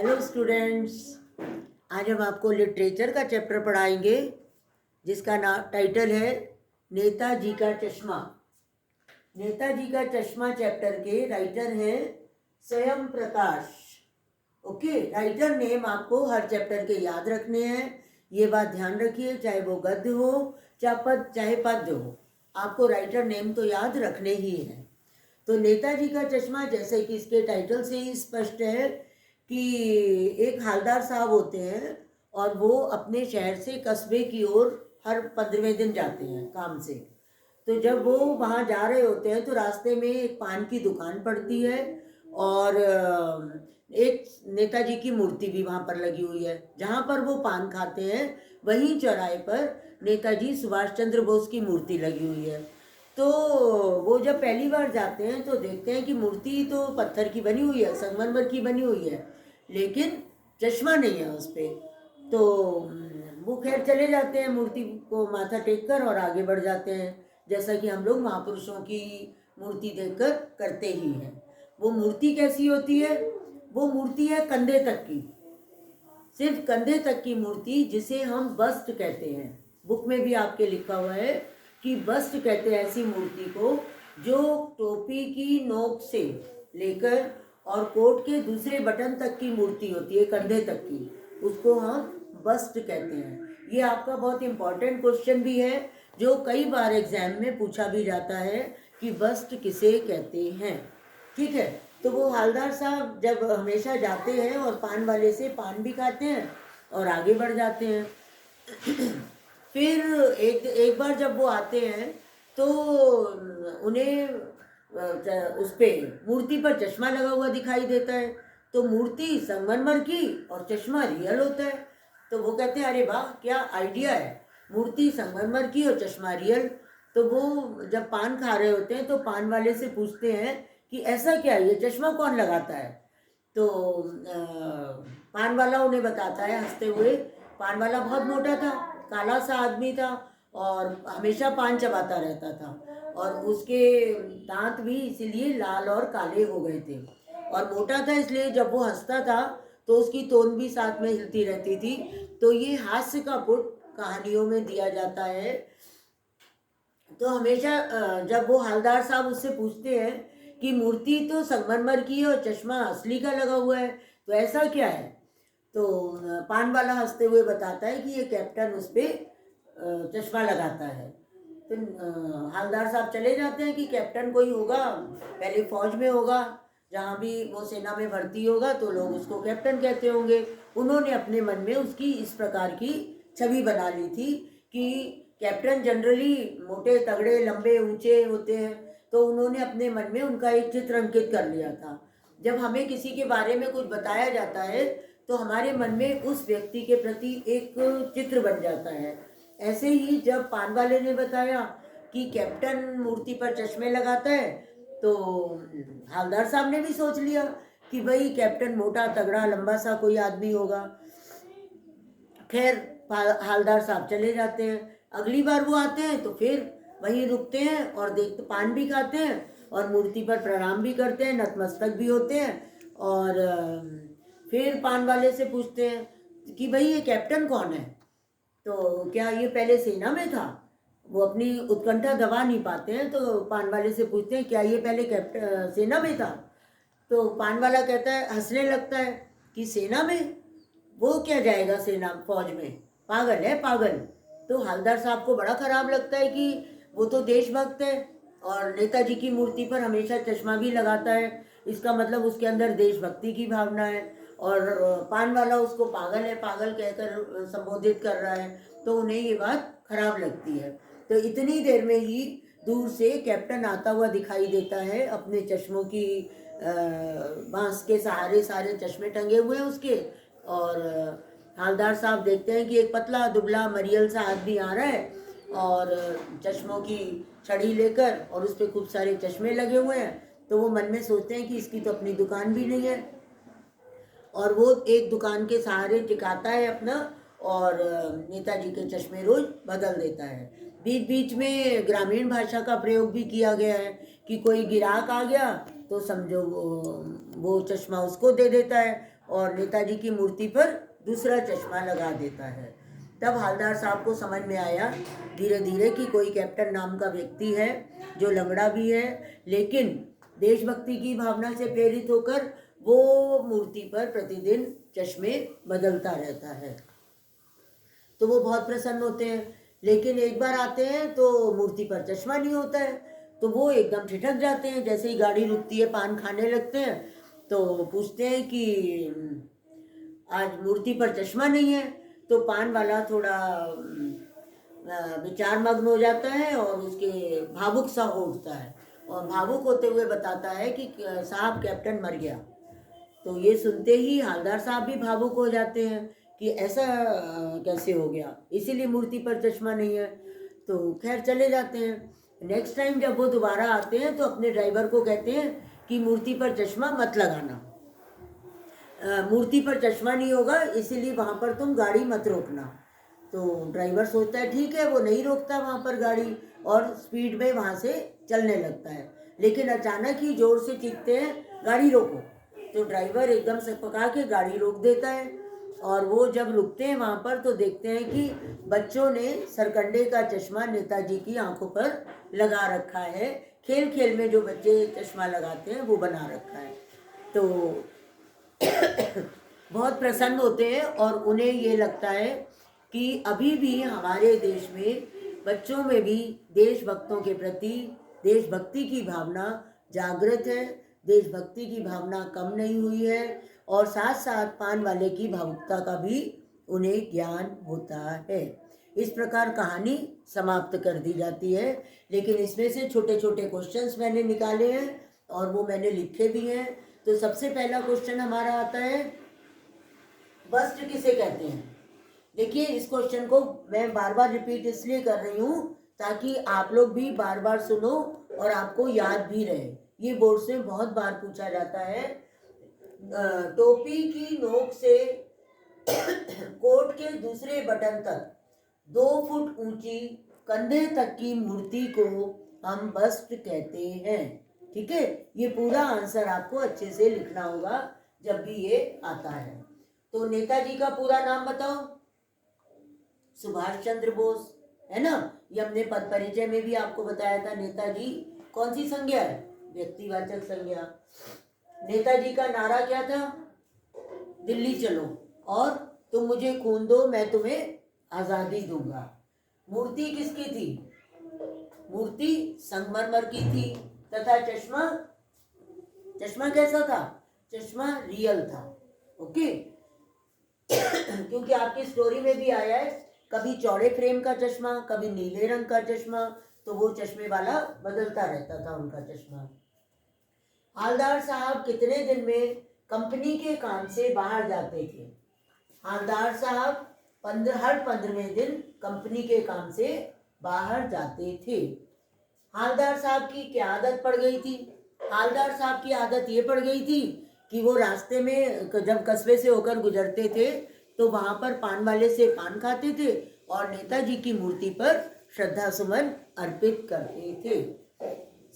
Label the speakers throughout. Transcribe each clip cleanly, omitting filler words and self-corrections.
Speaker 1: Hello students, आज हम आपको लिटरेचर का चैप्टर पढ़ाएंगे जिसका नाम टाइटल है नेताजी का चश्मा। नेताजी का चश्मा चैप्टर के राइटर हैं स्वयं प्रकाश। ओके, राइटर नेम आपको हर चैप्टर के याद रखने हैं, ये बात ध्यान रखिए। चाहे वो गद्य हो चाहे पद्य हो, आपको राइटर नेम तो याद रखने ही हैं। तो नेताजी का चश्मा, जैसे कि इसके टाइटल से ही स्पष्ट है कि एक हालदार साहब होते हैं और वो अपने शहर से कस्बे की ओर हर 15वें दिन जाते हैं काम से। तो जब वो वहाँ जा रहे होते हैं तो रास्ते में एक पान की दुकान पड़ती है और एक नेताजी की मूर्ति भी वहाँ पर लगी हुई है। जहाँ पर वो पान खाते हैं वहीं चौराहे पर नेताजी सुभाष चंद्र बोस की मूर्ति लगी हुई है। तो वो जब पहली बार जाते हैं तो देखते हैं कि मूर्ति तो पत्थर की बनी हुई है, संगमरमर की बनी हुई है, लेकिन चश्मा नहीं है उस पर। तो वो खैर चले जाते हैं, मूर्ति को माथा टेक कर और आगे बढ़ जाते हैं, जैसा कि हम लोग महापुरुषों की मूर्ति देखकर करते ही हैं। वो मूर्ति कैसी होती है? वो मूर्ति है कंधे तक की, सिर्फ कंधे तक की मूर्ति, जिसे हम बस्ट कहते हैं। बुक में भी आपके लिखा हुआ है कि बस्ट कहते हैं ऐसी मूर्ति को जो टोपी की नोक से लेकर और कोट के दूसरे बटन तक की मूर्ति होती है, कंधे तक की, उसको हम बस्ट कहते हैं। ये आपका बहुत इम्पॉर्टेंट क्वेश्चन भी है, जो कई बार एग्जाम में पूछा भी जाता है कि बस्ट किसे कहते हैं। ठीक है, तो वो हालदार साहब जब हमेशा जाते हैं और पान वाले से पान भी खाते हैं और आगे बढ़ जाते हैं। फिर एक बार जब वो आते हैं तो उन्हें उस पर मूर्ति पर चश्मा लगा हुआ दिखाई देता है। तो मूर्ति संगमरमर की और चश्मा रियल होता है। तो वो कहते हैं अरे वाह, क्या आइडिया है, मूर्ति संगमरमर की और चश्मा रियल। तो वो जब पान खा रहे होते हैं तो पान वाले से पूछते हैं कि ऐसा क्या है, ये चश्मा कौन लगाता है? तो पान वाला उन्हें बताता है हंसते हुए। पान वाला बहुत मोटा था, काला सा आदमी था और हमेशा पान चबाता रहता था, और उसके दांत भी इसीलिए लाल और काले हो गए थे। और मोटा था इसलिए जब वो हंसता था तो उसकी तोन भी साथ में हिलती रहती थी। तो ये हास्य का पुट कहानियों में दिया जाता है। तो हमेशा जब वो हालदार साहब उससे पूछते हैं कि मूर्ति तो संगमरमर की है और चश्मा असली का लगा हुआ है, तो ऐसा क्या है? तो पान वाला हंसते हुए बताता है कि ये कैप्टन उस पर चश्मा लगाता है। तो हालदार साहब चले जाते हैं कि कैप्टन कोई होगा, पहले फौज में होगा, जहाँ भी वो सेना में भर्ती होगा तो लोग उसको कैप्टन कहते होंगे। उन्होंने अपने मन में उसकी इस प्रकार की छवि बना ली थी कि कैप्टन जनरली मोटे तगड़े लंबे ऊंचे होते हैं, तो उन्होंने अपने मन में उनका एक चित्र अंकित कर लिया था। जब हमें किसी के बारे में कुछ बताया जाता है तो हमारे मन में उस व्यक्ति के प्रति एक चित्र बन जाता है। ऐसे ही जब पान वाले ने बताया कि कैप्टन मूर्ति पर चश्मे लगाता है, तो हालदार साहब ने भी सोच लिया कि भाई कैप्टन मोटा तगड़ा लंबा सा कोई आदमी होगा। खैर हालदार साहब चले जाते हैं। अगली बार वो आते हैं तो फिर वहीं रुकते हैं और देखते, पान भी खाते हैं और मूर्ति पर प्रणाम भी करते हैं, नतमस्तक भी होते हैं। और फिर पान वाले से पूछते हैं कि भाई ये कैप्टन कौन है? तो क्या ये पहले सेना में था? वो अपनी उत्कंठा दबा नहीं पाते हैं, तो पान वाले से पूछते हैं क्या ये पहले कैप्टन सेना में था? तो पान वाला कहता है, हंसने लगता है कि सेना में? वो क्या जाएगा सेना फौज में, पागल है पागल। तो हालदार साहब को बड़ा खराब लगता है कि वो तो देशभक्त है और नेताजी की मूर्ति पर हमेशा चश्मा भी लगाता है, इसका मतलब उसके अंदर देशभक्ति की भावना है। और पान वाला उसको पागल है पागल कहकर संबोधित कर रहा है, तो उन्हें ये बात खराब लगती है। तो इतनी देर में ही दूर से कैप्टन आता हुआ दिखाई देता है, अपने चश्मों की बांस के सहारे सारे चश्मे टंगे हुए हैं उसके। और हालदार साहब देखते हैं कि एक पतला दुबला मरियल सा आदमी आ रहा है और चश्मों की छड़ी लेकर, और उस पर खूब सारे चश्मे लगे हुए हैं। तो वो मन में सोचते हैं कि इसकी तो अपनी दुकान भी नहीं है, और वो एक दुकान के सहारे टिकाता है अपना, और नेताजी के चश्मे रोज बदल देता है। बीच बीच में ग्रामीण भाषा का प्रयोग भी किया गया है कि कोई गिराक आ गया तो समझो वो चश्मा उसको दे देता है और नेताजी की मूर्ति पर दूसरा चश्मा लगा देता है। तब हवलदार साहब को समझ में आया धीरे धीरे कि कोई कैप्टन नाम का व्यक्ति है जो लंगड़ा भी है, लेकिन देशभक्ति की भावना से प्रेरित होकर वो मूर्ति पर प्रतिदिन चश्मे बदलता रहता है। तो वो बहुत प्रसन्न होते हैं, लेकिन एक बार आते हैं तो मूर्ति पर चश्मा नहीं होता है, तो वो एकदम ठिठक जाते हैं। जैसे ही गाड़ी रुकती है, पान खाने लगते हैं, तो पूछते हैं कि आज मूर्ति पर चश्मा नहीं है। तो पान वाला थोड़ा विचार मग्न हो जाता है और उसके भावुक सा हो उठता है और भावुक होते हुए बताता है कि साहब कैप्टन मर गया। तो ये सुनते ही हवलदार साहब भी भावुक हो जाते हैं कि ऐसा कैसे हो गया, इसीलिए मूर्ति पर चश्मा नहीं है। तो खैर चले जाते हैं। नेक्स्ट टाइम जब वो दोबारा आते हैं तो अपने ड्राइवर को कहते हैं कि मूर्ति पर चश्मा मत लगाना, मूर्ति पर चश्मा नहीं होगा, इसीलिए वहाँ पर तुम गाड़ी मत रोकना। तो ड्राइवर सोचता है ठीक है, वो नहीं रोकता वहाँ पर गाड़ी और स्पीड में वहाँ से चलने लगता है। लेकिन अचानक ही जोर से चीखते हैं गाड़ी रोको। तो ड्राइवर एकदम से पका के गाड़ी रोक देता है और वो जब रुकते हैं वहाँ पर तो देखते हैं कि बच्चों ने सरकंडे का चश्मा नेताजी की आंखों पर लगा रखा है। खेल खेल में जो बच्चे चश्मा लगाते हैं वो बना रखा है। तो बहुत प्रसन्न होते हैं और उन्हें ये लगता है कि अभी भी हमारे देश में बच्चों में भी देशभक्तों के प्रति देशभक्ति की भावना जागृत है, देशभक्ति की भावना कम नहीं हुई है और साथ साथ पान वाले की भावुकता का भी उन्हें ज्ञान होता है। इस प्रकार कहानी समाप्त कर दी जाती है। लेकिन इसमें से छोटे छोटे क्वेश्चंस मैंने निकाले हैं और वो मैंने लिखे भी हैं। तो सबसे पहला क्वेश्चन हमारा आता है, बस्ट किसे कहते हैं। देखिए, इस क्वेश्चन को मैं बार बार रिपीट इसलिए कर रही हूँ ताकि आप लोग भी बार बार सुनो और आपको याद भी रहे। ये बोर्ड से बहुत बार पूछा जाता है। टोपी की नोक से कोट के दूसरे बटन तक 2 फुट ऊंची कंधे तक की मूर्ति को हम बस्ट कहते हैं। ठीक है, ये पूरा आंसर आपको अच्छे से लिखना होगा जब भी ये आता है। तो नेताजी का पूरा नाम बताओ। सुभाष चंद्र बोस, है ना। ये हमने पद परिचय में भी आपको बताया था। नेताजी कौन सी संज्ञा है? व्यक्तिवाचक संज्ञा। नेताजी का नारा क्या था? दिल्ली चलो और तुम मुझे खून दो, मैं तुम्हें आजादी दूंगा। मूर्ति किसकी थी? मूर्ति संगमरमर की थी तथा चश्मा कैसा था? चश्मा रियल था। ओके क्योंकि आपकी स्टोरी में भी आया है, कभी चौड़े फ्रेम का चश्मा, कभी नीले रंग का चश्मा, तो वो चश्मे वाला बदलता रहता था उनका चश्मा। हवलदार साहब कितने दिन में कंपनी के काम से बाहर जाते थे? हवलदार साहब हर 15वें दिन कंपनी के काम से बाहर जाते थे। हवलदार साहब की क्या आदत पड़ गई थी? हवलदार साहब की आदत ये पड़ गई थी कि वो रास्ते में जब कस्बे से होकर गुजरते थे तो वहाँ पर पान वाले से पान खाते थे और नेताजी की मूर्ति पर श्रद्धा सुमन अर्पित करते थे।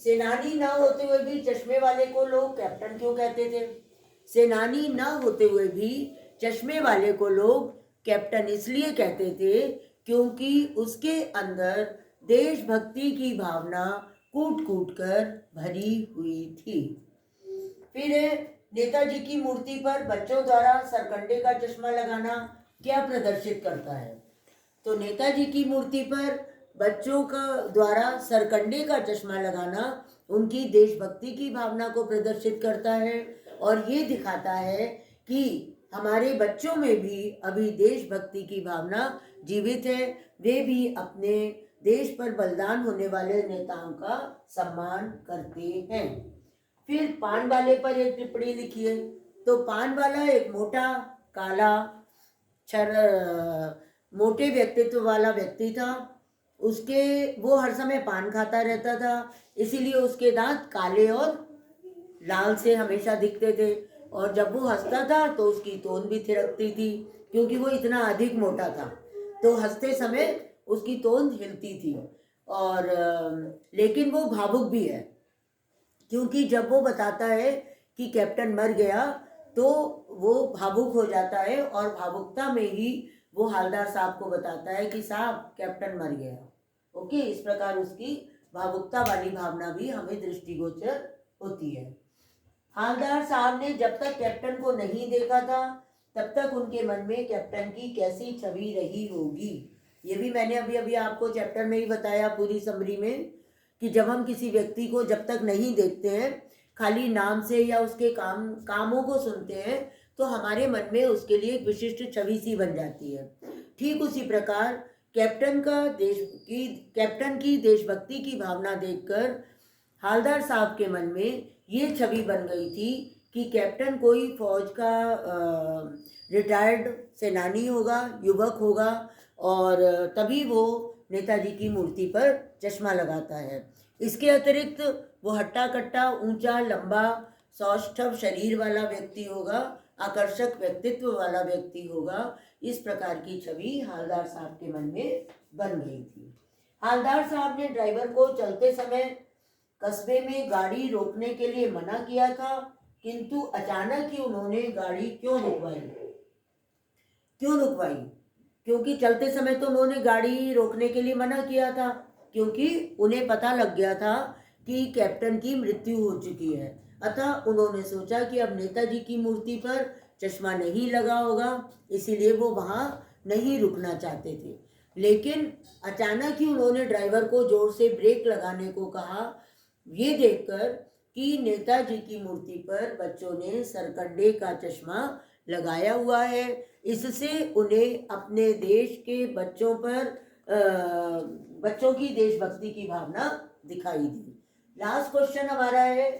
Speaker 1: सेनानी न होते हुए भी चश्मे वाले को लोग कैप्टन क्यों कहते थे? सेनानी न होते हुए भी चश्मे वाले को लोग कैप्टन इसलिए कहते थे क्योंकि उसके अंदर देशभक्ति की भावना कूट कूट कर भरी हुई थी। फिर नेताजी की मूर्ति पर बच्चों द्वारा सरकंडे का चश्मा लगाना क्या प्रदर्शित करता है? तो नेताजी की मूर्ति पर बच्चों का द्वारा सरकंडे का चश्मा लगाना उनकी देशभक्ति की भावना को प्रदर्शित करता है और ये दिखाता है कि हमारे बच्चों में भी अभी देशभक्ति की भावना जीवित है। वे भी अपने देश पर बलिदान होने वाले नेताओं का सम्मान करते हैं। फिर पान वाले पर एक टिप्पणी लिखिए। तो पान वाला एक मोटा काला मोटे व्यक्तित्व वाला व्यक्ति था। वो हर समय पान खाता रहता था, इसीलिए उसके दांत काले और लाल से हमेशा दिखते थे और जब वो हंसता था तो उसकी तोंद भी थिरकती थी क्योंकि वो इतना अधिक मोटा था। तो हंसते समय उसकी तोंद हिलती थी और लेकिन वो भावुक भी है क्योंकि जब वो बताता है कि कैप्टन मर गया तो वो भावुक हो जाता है और भावुकता में ही वो हालदार साहब को बताता है कि साहब कैप्टन मर गया। ओके, इस प्रकार उसकी भावुकता वाली भावना भी हमें दृष्टिगोचर होती है। हालदार साहब ने जब तक कैप्टन को नहीं देखा था तब तक उनके मन में कैप्टन की कैसी छवि रही होगी। ये भी मैंने अभी अभी आपको चैप्टर में ही बताया पूरी समरी में, कि जब हम किसी व्यक्ति को जब तक नहीं देखते हैं, खाली नाम से या उसके कामों को सुनते हैं, तो हमारे मन में उसके लिए एक विशिष्ट छवि सी बन जाती है। ठीक उसी प्रकार कैप्टन की देशभक्ति की भावना देखकर हालदार साहब के मन में ये छवि बन गई थी कि कैप्टन कोई फौज का रिटायर्ड सेनानी होगा, युवक होगा, और तभी वो नेताजी की मूर्ति पर चश्मा लगाता है। इसके अतिरिक्त वो हट्टा कट्टा, ऊंचा, लंबा, सौष्ठव शरीर वाला व्यक्ति होगा, आकर्षक व्यक्तित्व वाला व्यक्ति होगा। इस प्रकार की छवि हालदार साहब के मन में बन गई थी। हालदार साहब ने ड्राइवर को चलते समय कस्बे में गाड़ी रोकने के लिए मना किया था, किंतु अचानक ही उन्होंने गाड़ी क्यों रुकवाई? क्योंकि चलते समय तो उन्होंने गाड़ी रोकने के लिए मना किया था, क्योंकि उन्हें पता लग गया था कि कैप्टन की मृत्यु हो चुकी है। अतः उन्होंने सोचा कि अब नेताजी की मूर्ति पर चश्मा नहीं लगा होगा, इसीलिए वो वहाँ नहीं रुकना चाहते थे। लेकिन अचानक ही उन्होंने ड्राइवर को जोर से ब्रेक लगाने को कहा, ये देखकर कि नेताजी की मूर्ति पर बच्चों ने सरकंडे का चश्मा लगाया हुआ है। इससे उन्हें अपने देश के बच्चों की देशभक्ति की भावना दिखाई दी। लास्ट क्वेश्चन हमारा है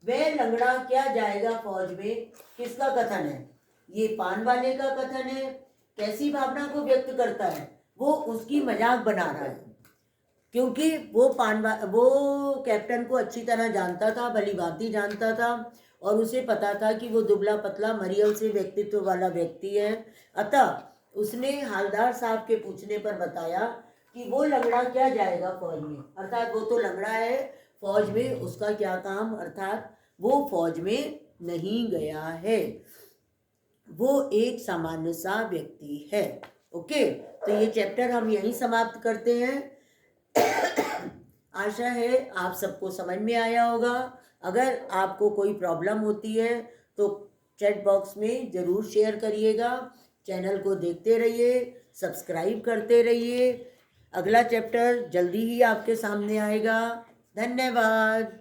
Speaker 1: वह लंगड़ा क्या जाएगा फौज में, किसका कथन है? ये पान वाले का कथन है। कैसी भावना को व्यक्त करता है? वो उसकी मजाक बना रहा है, क्योंकि वो कैप्टन को अच्छी तरह जानता था, भली भांति जानता था, और उसे पता था कि वो दुबला पतला मरियल से व्यक्तित्व वाला व्यक्ति है। अतः उसने हालदार साहब के पूछने पर बताया कि वो लंगड़ा क्या जाएगा फौज में, अर्थात वो तो लंगड़ा है, फौज में उसका क्या काम, अर्थात वो फौज में नहीं गया है, वो एक सामान्य सा व्यक्ति है। ओके, तो ये चैप्टर हम यहीं समाप्त करते हैं। आशा है आप सबको समझ में आया होगा। अगर आपको कोई प्रॉब्लम होती है तो चैट बॉक्स में ज़रूर शेयर करिएगा। चैनल को देखते रहिए, सब्सक्राइब करते रहिए। अगला चैप्टर जल्दी ही आपके सामने आएगा। धन्यवाद।